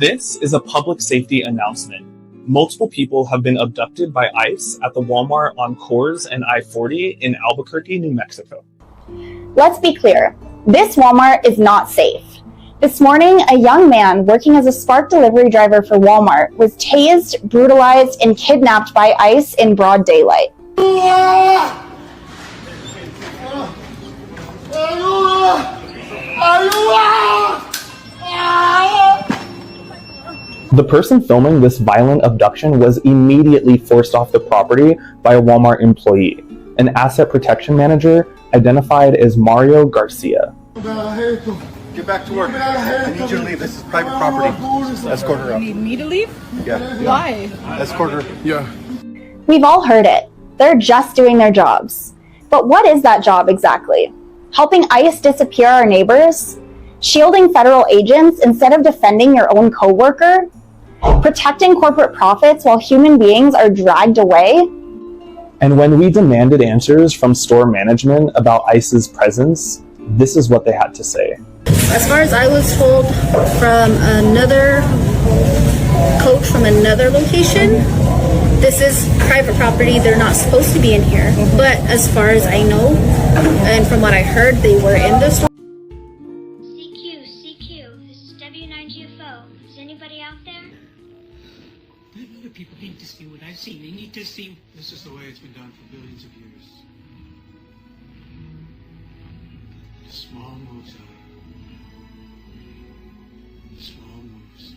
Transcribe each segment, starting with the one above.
This is a public safety announcement. Multiple people have been abducted by ICE at the Walmart on Coors and I-40 in Albuquerque, New Mexico. Let's be clear, this Walmart is not safe. This morning, a young man working as a Spark delivery driver for Walmart was tased, brutalized, and kidnapped by ICE in broad daylight. The person filming this violent abduction was immediately forced off the property by a Walmart employee, an asset protection manager identified as Mario Garcia. Get back to work. I need you to leave. This is private property. Just escort her up. You need me to leave? Yeah. Why? Escort her. Yeah. We've all heard it. They're just doing their jobs. But what is that job exactly? Helping ICE disappear our neighbors? Shielding federal agents instead of defending your own coworker? Protecting corporate profits while human beings are dragged away? And when we demanded answers from store management about ICE's presence, this is what they had to say. As far as I was told from another coach from another location, this is private property. They're not supposed to be in here. But as far as I know, and from what I heard, they were in the store. CQ, this is W9GFO. Is anybody out there? Other people need to see what I've seen. They need to see. This is the way it's been done for billions of years. Small moves, small moves.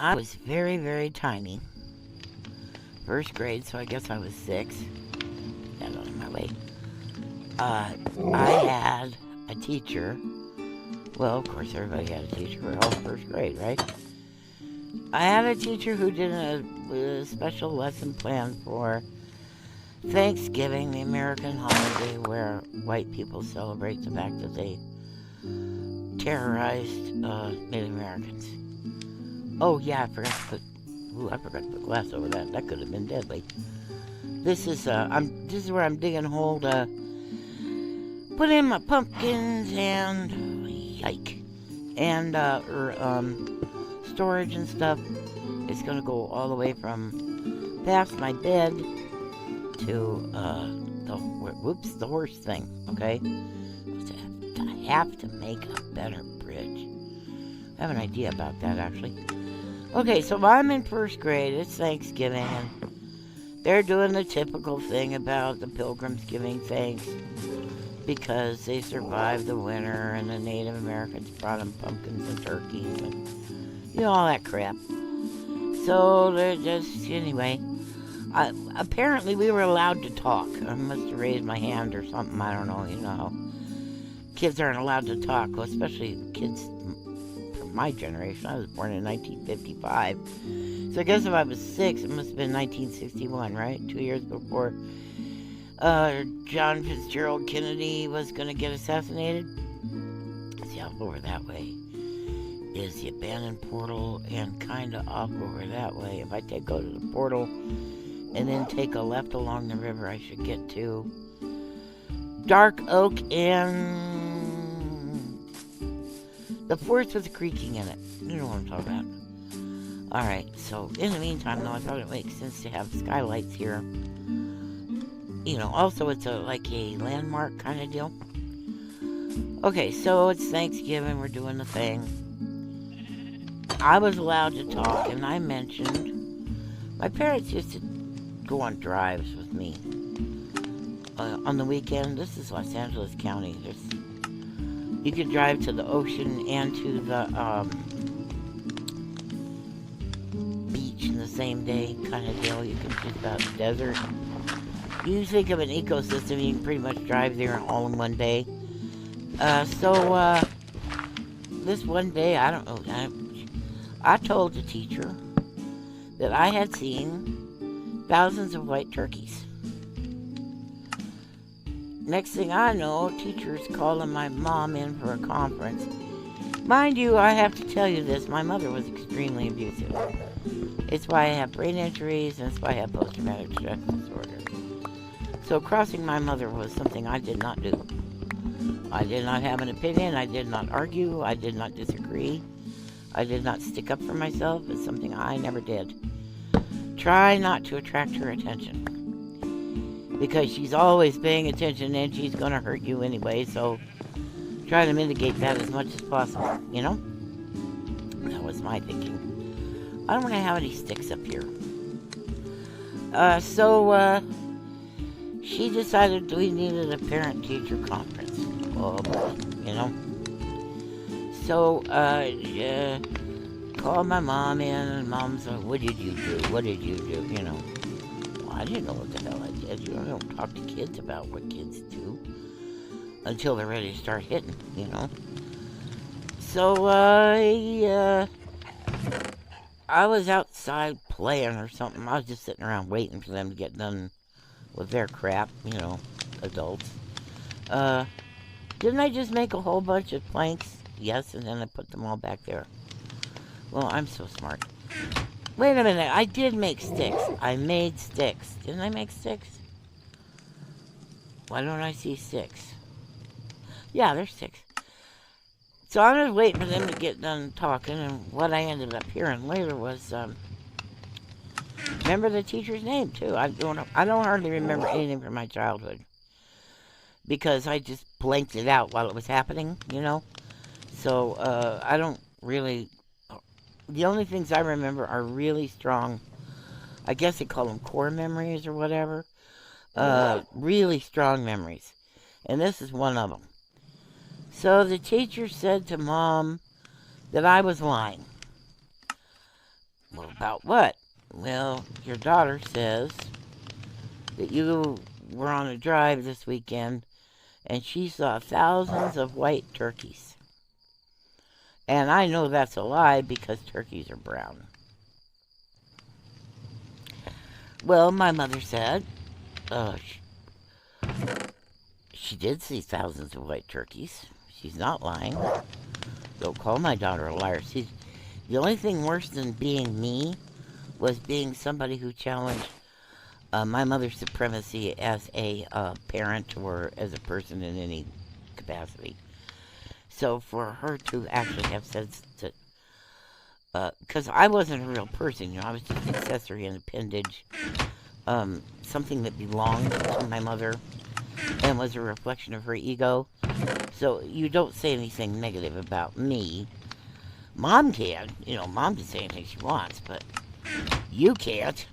I was very, very tiny. First grade, so I guess I was 6. Got on my way. I had a teacher. Well, of course, everybody had a teacher. We're all first grade, right? I had a teacher who did a special lesson plan for Thanksgiving, the American holiday where white people celebrate the fact that they terrorized Native Americans. Oh yeah, I forgot to put glass over that. That could have been deadly. This is where I'm digging a hole to put in my pumpkins and yike, and storage and stuff. It's gonna go all the way from past my bed to the horse thing, okay? I have to make a better bridge. I have an idea about that, actually. Okay, so I'm in first grade. It's Thanksgiving, and they're doing the typical thing about the pilgrims giving thanks because they survived the winter and the Native Americans brought them pumpkins and turkeys and, all that crap. So they're just, anyway... apparently we were allowed to talk. I must have raised my hand or something. I don't know. You know how kids aren't allowed to talk, well, especially kids from my generation. I was born in 1955. So I guess if I was 6, it must have been 1961, right? 2 years before John Fitzgerald Kennedy was going to get assassinated. See, off over that way is the abandoned portal, and kind of off over that way. If I go to the portal and then take a left along the river, I should get to Dark Oak and the forest with the creaking in it. You know what I'm talking about. Alright, so in the meantime, though, I thought it makes sense to have skylights here. Also it's like a landmark kind of deal. Okay, so it's Thanksgiving, we're doing the thing. I was allowed to talk, and I mentioned my parents used to go on drives with me on the weekend. This is Los Angeles County. You could drive to the ocean and to the beach in the same day kind of deal. You can choose about the desert. You think of an ecosystem, you can pretty much drive there all in one day. This one day, I don't know, I told the teacher that I had seen thousands of white turkeys. Next thing I know, teacher's calling my mom in for a conference. Mind you, I have to tell you this, my mother was extremely abusive. It's why I have brain injuries, and it's why I have post-traumatic stress disorder. So crossing my mother was something I did not do. I did not have an opinion. I did not argue. I did not disagree. I did not stick up for myself. It's something I never did. Try not to attract her attention. Because she's always paying attention and she's going to hurt you anyway, so try to mitigate that as much as possible, you know? That was my thinking. I don't want to have any sticks up here. So she decided we needed a parent-teacher conference. Oh, boy, you know? So, called my mom in, and Mom's like, what did you do? What did you do? You know? Well, I didn't know what the hell I did. You know, I don't talk to kids about what kids do until they're ready to start hitting, you know? So, I was outside playing or something. I was just sitting around waiting for them to get done with their crap, you know, adults. Didn't I just make a whole bunch of planks? Yes, and then I put them all back there. Well, I'm so smart. Wait a minute, I did make sticks. I made sticks. Didn't I make sticks? Why don't I see sticks? Yeah, there's sticks. So I was waiting for them to get done talking, and what I ended up hearing later was, remember the teacher's name, too. I don't hardly remember anything from my childhood. Because I just blanked it out while it was happening, you know? So, I don't really... The only things I remember are really strong, I guess they call them core memories or whatever. Really strong memories. And this is one of them. So the teacher said to Mom that I was lying. Well, about what? Well, your daughter says that you were on a drive this weekend and she saw thousands of white turkeys. And I know that's a lie because turkeys are brown. Well, my mother said she did see thousands of white turkeys. She's not lying. Don't call my daughter a liar. The only thing worse than being me was being somebody who challenged my mother's supremacy as a parent or as a person in any capacity. So for her to actually have said that, because I wasn't a real person, you know, I was just an accessory and appendage, something that belonged to my mother and was a reflection of her ego. So you don't say anything negative about me. Mom can, you know, Mom can say anything she wants, but you can't.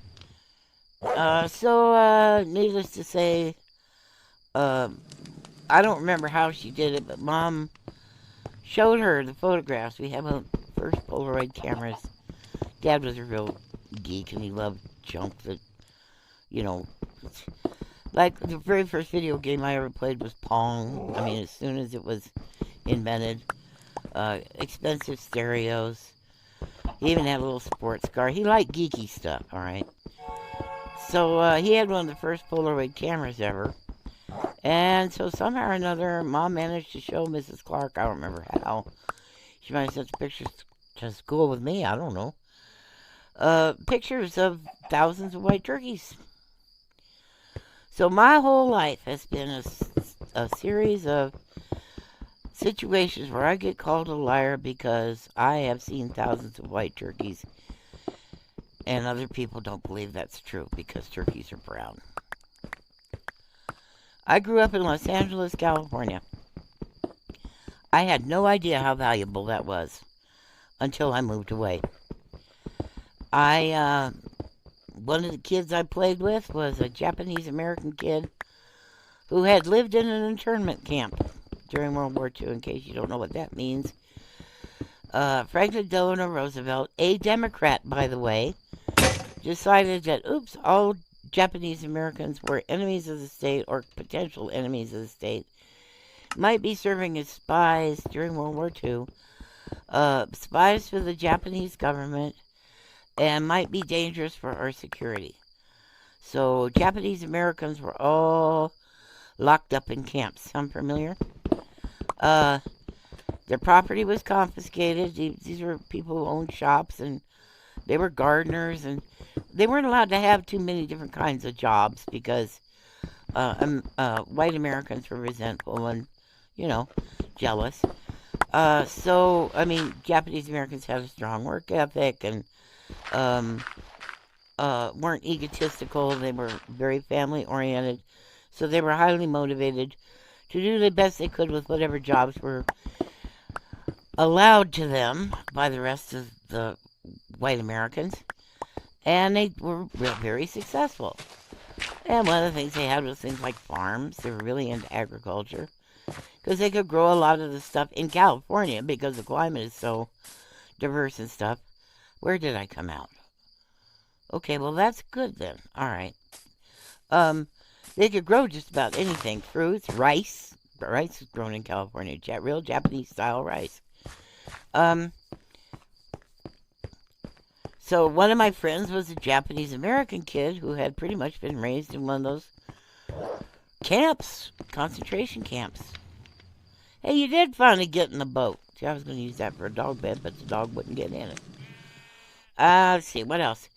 So needless to say, I don't remember how she did it, but Mom showed her the photographs. We have a first Polaroid cameras. Dad was a real geek and he loved junk that, you know, like the very first video game I ever played was Pong. I mean, as soon as it was invented. Expensive stereos. He even had a little sports car. He liked geeky stuff, alright? So he had one of the first Polaroid cameras ever. And so somehow or another, Mom managed to show Mrs. Clark, I don't remember how. She might have sent pictures to school with me, I don't know. Pictures of thousands of white turkeys. So my whole life has been a series of situations where I get called a liar because I have seen thousands of white turkeys. And other people don't believe that's true because turkeys are brown. I grew up in Los Angeles, California. I had no idea how valuable that was until I moved away. One of the kids I played with was a Japanese American kid who had lived in an internment camp during World War II, in case you don't know what that means. Franklin Delano Roosevelt, a Democrat, by the way, decided that, all Japanese Americans were enemies of the state or potential enemies of the state, might be serving as spies during World War II, spies for the Japanese government, and might be dangerous for our security. So Japanese Americans were all locked up in camps. Sound familiar? Their property was confiscated. These were people who owned shops, and they were gardeners, and they weren't allowed to have too many different kinds of jobs because white Americans were resentful, and jealous. So, I mean, Japanese Americans had a strong work ethic and weren't egotistical. They were very family oriented. So they were highly motivated to do the best they could with whatever jobs were allowed to them by the rest of the white Americans. And they were very successful. And one of the things they had was things like farms. They were really into agriculture because they could grow a lot of the stuff in California because the climate is so diverse and stuff. Where did I come out? Okay, well, that's good then. All right. They could grow just about anything. Fruits, rice. Rice is grown in California. Real Japanese-style rice. So one of my friends was a Japanese-American kid who had pretty much been raised in one of those camps, concentration camps. Hey, you did finally get in the boat. See, I was going to use that for a dog bed, but the dog wouldn't get in it. Let's see, what else?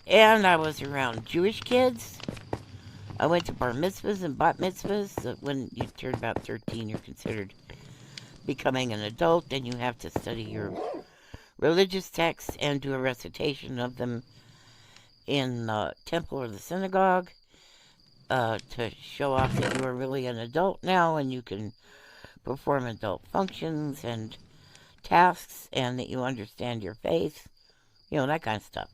And I was around Jewish kids. I went to bar mitzvahs and bat mitzvahs. When you turn about 13, you're considered becoming an adult, and you have to study your religious texts and do a recitation of them in the temple or the synagogue to show off that you are really an adult now and you can perform adult functions and tasks and that you understand your faith, that kind of stuff.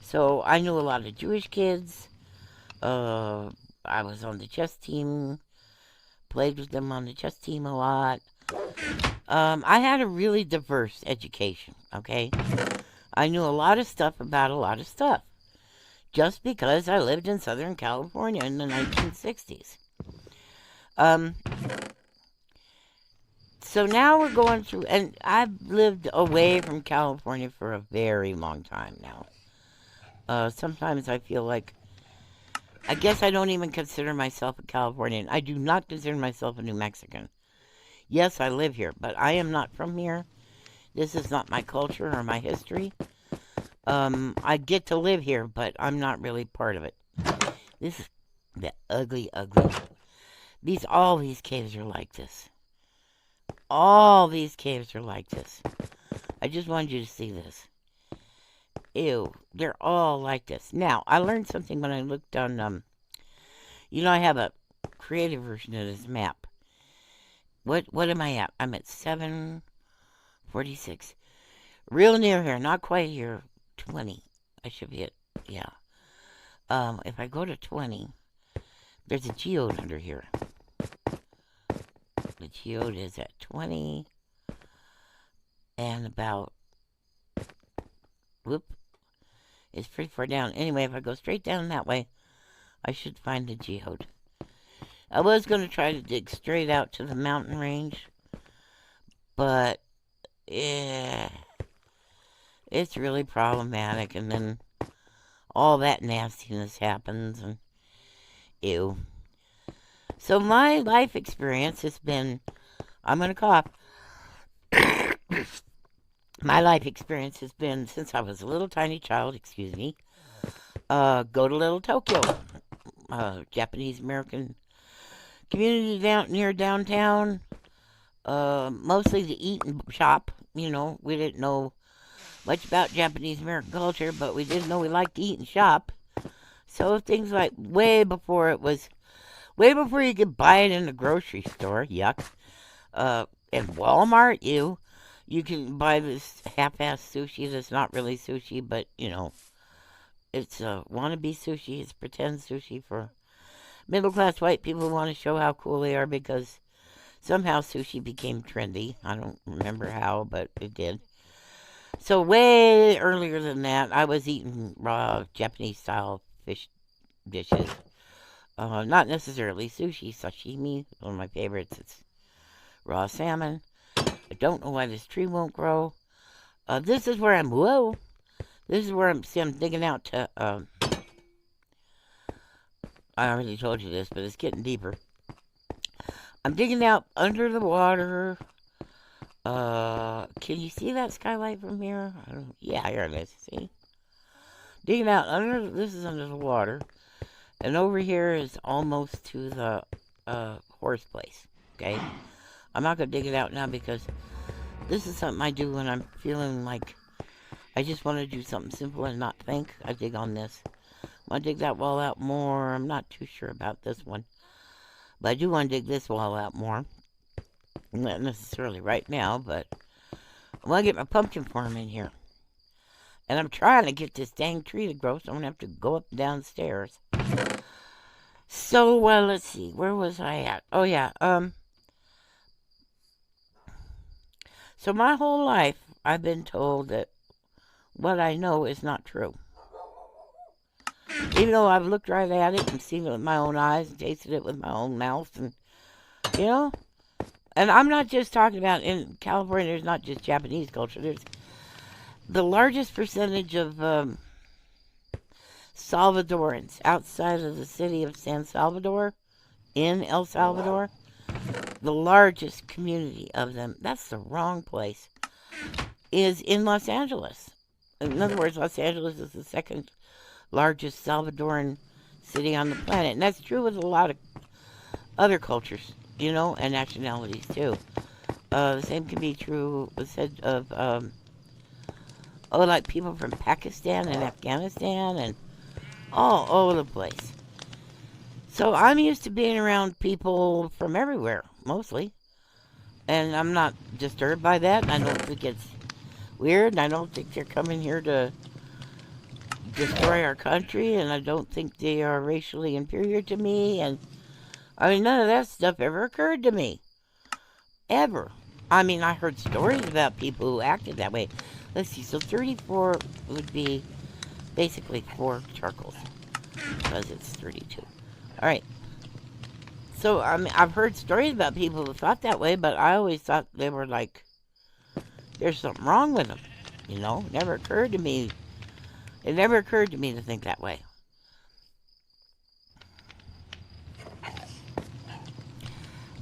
So I knew a lot of Jewish kids. I was on the chess team, played with them on the chess team a lot. I had a really diverse education, okay? I knew a lot of stuff about a lot of stuff just because I lived in Southern California in the 1960s. So now we're going through, and I've lived away from California for a very long time now. Sometimes I feel like, I guess I don't even consider myself a Californian. I do not consider myself a New Mexican. Yes, I live here, but I am not from here. This is not my culture or my history. I get to live here, but I'm not really part of it. This is the ugly. All these caves are like this. All these caves are like this. I just wanted you to see this. Ew, they're all like this. Now, I learned something when I looked on, I have a creative version of this map. What am I at? I'm at 746. Real near here, not quite here. 20. I should be at, yeah. If I go to 20, there's a geode under here. The geode is at 20 and about, it's pretty far down. Anyway, if I go straight down that way, I should find the geode. I was going to try to dig straight out to the mountain range, but yeah, it's really problematic, and then all that nastiness happens, and ew. So my life experience has been, I'm going to cough. My life experience has been, since I was a little tiny child, go to Little Tokyo, Japanese American community near downtown, mostly to eat and shop. We didn't know much about Japanese American culture, but we did know we liked to eat and shop. So things like way before you could buy it in the grocery store, yuck. At Walmart, you can buy this half-ass sushi that's not really sushi, but, it's wannabe sushi. It's pretend sushi for middle-class white people who want to show how cool they are because somehow sushi became trendy. I don't remember how, but it did. So way earlier than that, I was eating raw Japanese-style fish dishes. Not necessarily sushi, sashimi, one of my favorites. It's raw salmon. I don't know why this tree won't grow. This is where I'm digging out to, I already told you this, but it's getting deeper. I'm digging out under the water. Can you see that skylight from here? Yeah, here it is. See? Digging out this is under the water. And over here is almost to the horse place. okay? I'm not going to dig it out now because this is something I do when I'm feeling like I just want to do something simple and not think. I dig on this. I want to dig that wall out more. I'm not too sure about this one. But I do want to dig this wall out more. Not necessarily right now, but I want to get my pumpkin farm in here. And I'm trying to get this dang tree to grow, so I'm going to have to go up and down stairs. So, well, let's see. Where was I at? Oh, yeah. So my whole life, I've been told that what I know is not true. Even though I've looked right at it and seen it with my own eyes and tasted it with my own mouth, and, you know? And I'm not just talking about in California, there's not just Japanese culture. There's the largest percentage of Salvadorans outside of the city of San Salvador, in El Salvador. The largest community of them, that's the wrong place, is in Los Angeles. In other words, Los Angeles is the second largest Salvadoran city on the planet. And that's true with a lot of other cultures, you know, and nationalities too. The same can be true, said of, like people from Pakistan and Afghanistan and all over the place. So I'm used to being around people from everywhere, mostly. And I'm not disturbed by that. And I don't think it's weird. And I don't think they're coming here to destroy our country. And I don't think they are racially inferior to me. And I mean, none of that stuff ever occurred to me. Ever. I mean, I heard stories about people who acted that way. Let's see, so 34 would be basically 4 charcoals. Because it's 32. Alright. So, I mean, I've heard stories about people who thought that way, but I always thought they were like, there's something wrong with them. You know? It never occurred to me. It never occurred to me to think that way.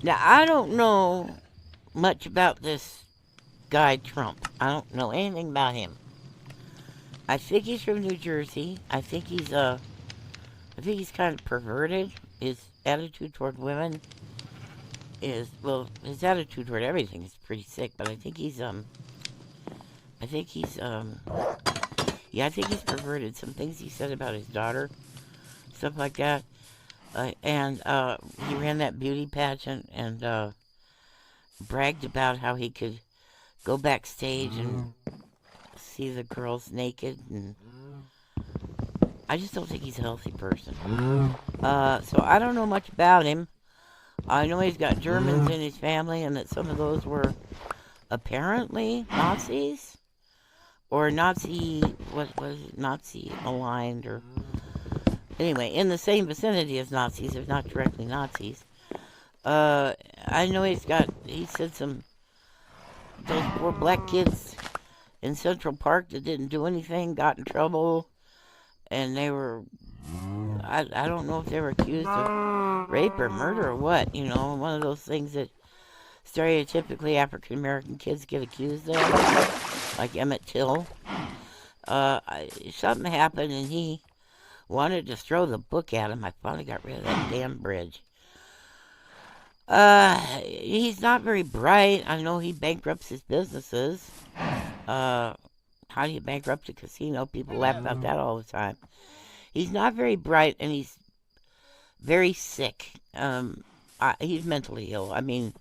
Now, I don't know much about this guy Trump. I don't know anything about him. I think he's from New Jersey. I think he's kind of perverted. His attitude toward women is, well, his attitude toward everything is pretty sick, but I think he's perverted. Some things he said about his daughter, stuff like that. And he ran that beauty pageant and bragged about how he could go backstage and see the girls naked, and I just don't think he's a healthy person. So I don't know much about him. I know he's got Germans in his family, and that some of those were apparently Nazis, or Nazi, what was it, Nazi aligned, or anyway, in the same vicinity as Nazis, if not directly Nazis. I know he said those poor black kids in Central Park that didn't do anything got in trouble, and they were, I don't know if they were accused of rape or murder or what, you know, one of those things that stereotypically African American kids get accused of, like Emmett Till. Something happened and he wanted to throw the book at him. I finally got rid of that damn bridge. He's not very bright. I know he bankrupts his businesses. How do you bankrupt a casino? People laugh about that all the time. He's not very bright, and he's very sick. He's mentally ill. I mean,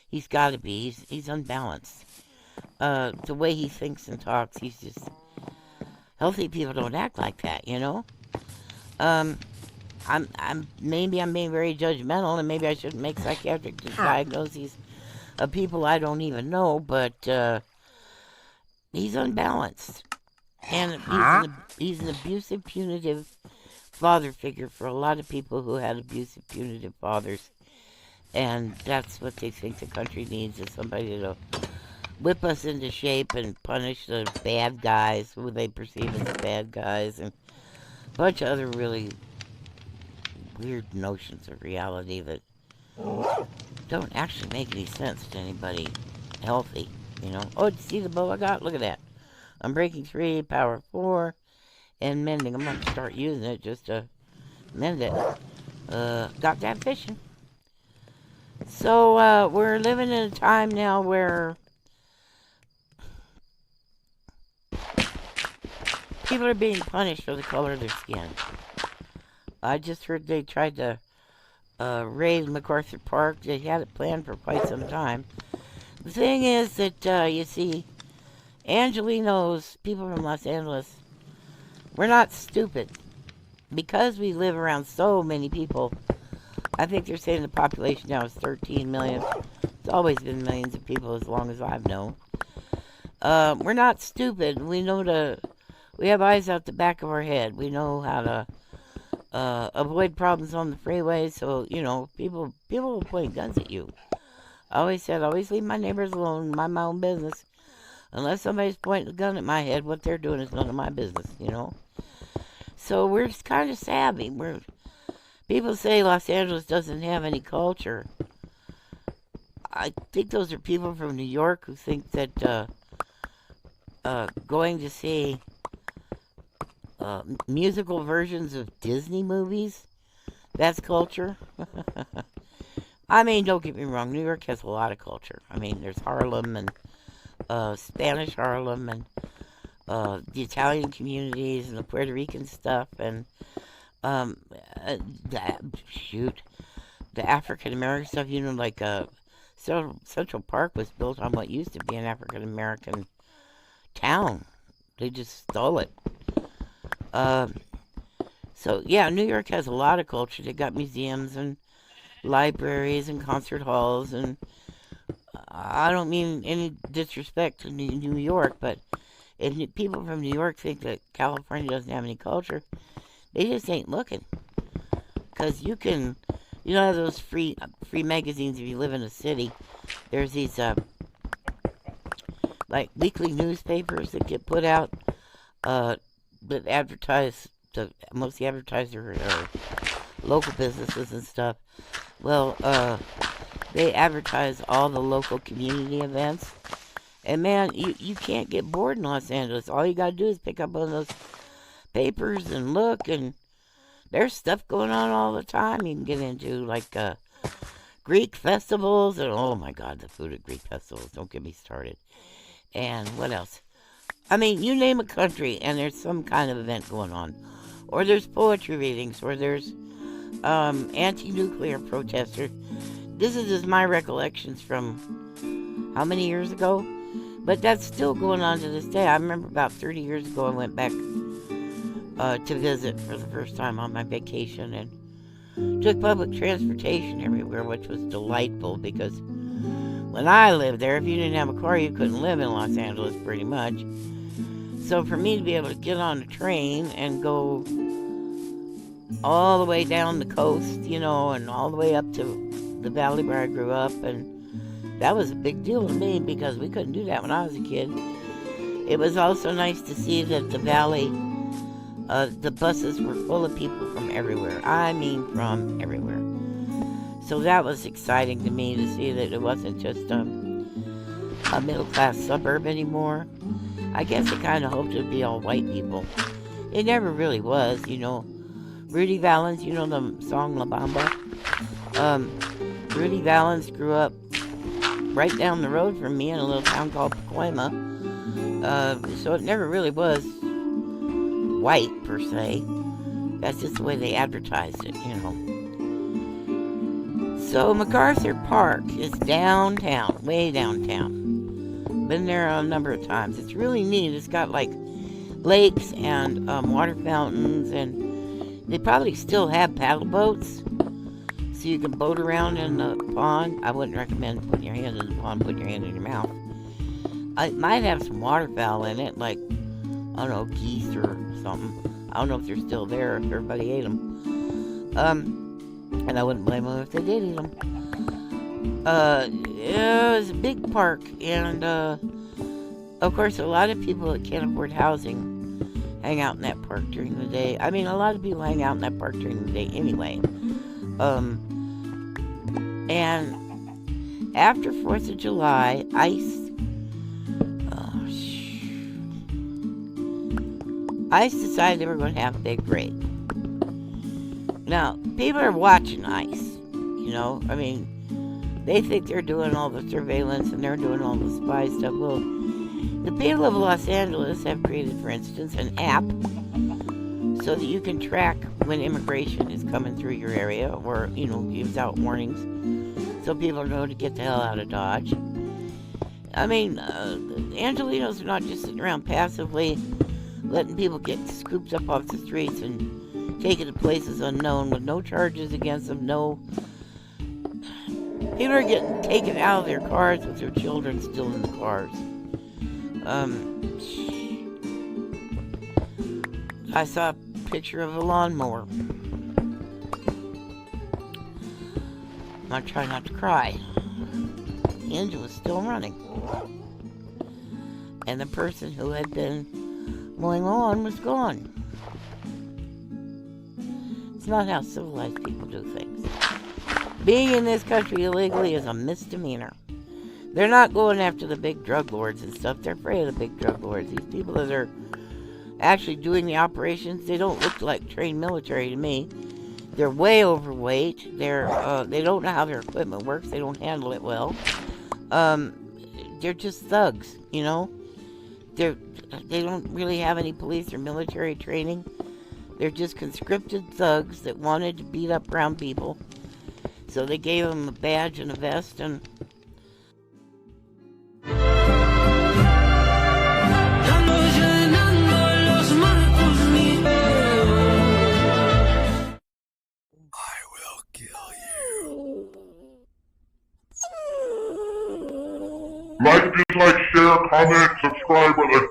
he's got to be. He's unbalanced. The way he thinks and talks, he's just... Healthy people don't act like that, you know? Maybe I'm being very judgmental, and maybe I shouldn't make psychiatric diagnoses of people I don't even know, but he's unbalanced. And he's an abusive, punitive father figure for a lot of people who had abusive, punitive fathers. And that's what they think the country needs, is somebody to whip us into shape and punish the bad guys, who they perceive as bad guys, and a bunch of other really weird notions of reality that don't actually make any sense to anybody healthy, you know. Oh, did you see the bow I got? Look at that. I'm breaking 3, power 4, and mending. I'm going to start using it just to mend it. Got that fishing. So, we're living in a time now where people are being punished for the color of their skin. I just heard they tried to raid MacArthur Park. They had it planned for quite some time. The thing is that, you see, Angelinos, people from Los Angeles, we're not stupid. Because we live around so many people, I think they're saying the population now is 13 million. It's always been millions of people as long as I've known. We're not stupid. We have eyes out the back of our head. We know how to avoid problems on the freeway. So, people will point guns at you. I always said, always leave my neighbors alone, mind my own business. Unless somebody's pointing a gun at my head, what they're doing is none of my business, So we're kind of savvy. People say Los Angeles doesn't have any culture. I think those are people from New York who think that going to see musical versions of Disney movies, that's culture. I mean, don't get me wrong, New York has a lot of culture. I mean, there's Harlem and Spanish Harlem and the Italian communities and the Puerto Rican stuff and the African American stuff. Like Central Park was built on what used to be an African American town. They just stole it. So yeah, New York has a lot of culture. They got museums and libraries and concert halls, and I don't mean any disrespect to New York, but if people from New York think that California doesn't have any culture, they just ain't looking. Because you have those free magazines if you live in a city. There's these like weekly newspapers that get put out that advertise most of the advertisers are local businesses and stuff. Well, they advertise all the local community events. And man, you can't get bored in Los Angeles. All you gotta do is pick up one of those papers and look, and there's stuff going on all the time you can get into, like Greek festivals, and oh my God, the food at Greek festivals, don't get me started. And what else? I mean, you name a country, and there's some kind of event going on. Or there's poetry readings, or there's anti-nuclear protesters. This is just my recollections from how many years ago? But that's still going on to this day. I remember about 30 years ago I went back to visit for the first time on my vacation and took public transportation everywhere, which was delightful because when I lived there, if you didn't have a car, you couldn't live in Los Angeles pretty much. So for me to be able to get on a train and go all the way down the coast, and all the way up to the valley where I grew up, and that was a big deal to me because we couldn't do that when I was a kid. It was also nice to see that the valley, the buses were full of people from everywhere. I mean from everywhere. So that was exciting to me to see that it wasn't just a middle-class suburb anymore. I guess I kind of hoped it would be all white people. It never really was, Rudy Valens, the song La Bamba? Rudy Valens grew up right down the road from me in a little town called Pacoima. So it never really was white, per se. That's just the way they advertised it, So MacArthur Park is downtown, way downtown. Been there a number of times. It's really neat. It's got like lakes and water fountains, and they probably still have paddle boats, so you can boat around in the pond. I wouldn't recommend putting your hand in the pond, putting your hand in your mouth. It might have some waterfowl in it, like, I don't know, geese or something. I don't know if they're still there, if everybody ate them. And I wouldn't blame them if they did eat them. It was a big park, and of course a lot of people that can't afford housing hang out in that park during the day. I mean, a lot of people hang out in that park during the day anyway. And after 4th of July, ICE decided they were going to have a big raid. Now, people are watching ICE, I mean, They think they're doing all the surveillance and they're doing all the spy stuff. Well, the people of Los Angeles have created, for instance, an app so that you can track when immigration is coming through your area, or, gives out warnings so people know to get the hell out of Dodge. I mean, Angelinos are not just sitting around passively letting people get scooped up off the streets and taken to places unknown with no charges against them, People are getting taken out of their cars with their children still in the cars. I saw a picture of a lawnmower. I try not to cry. The engine was still running. And the person who had been mowing lawn was gone. It's not how civilized people do things. Being in this country illegally is a misdemeanor. They're not going after the big drug lords and stuff. They're afraid of the big drug lords. These people that are actually doing the operations, they don't look like trained military to me. They're way overweight. They don't know how their equipment works. They don't handle it well. They're just thugs, They don't really have any police or military training. They're just conscripted thugs that wanted to beat up brown people. So they gave them a badge and a vest and... I will kill you. Like, dislike, share, comment, subscribe, or the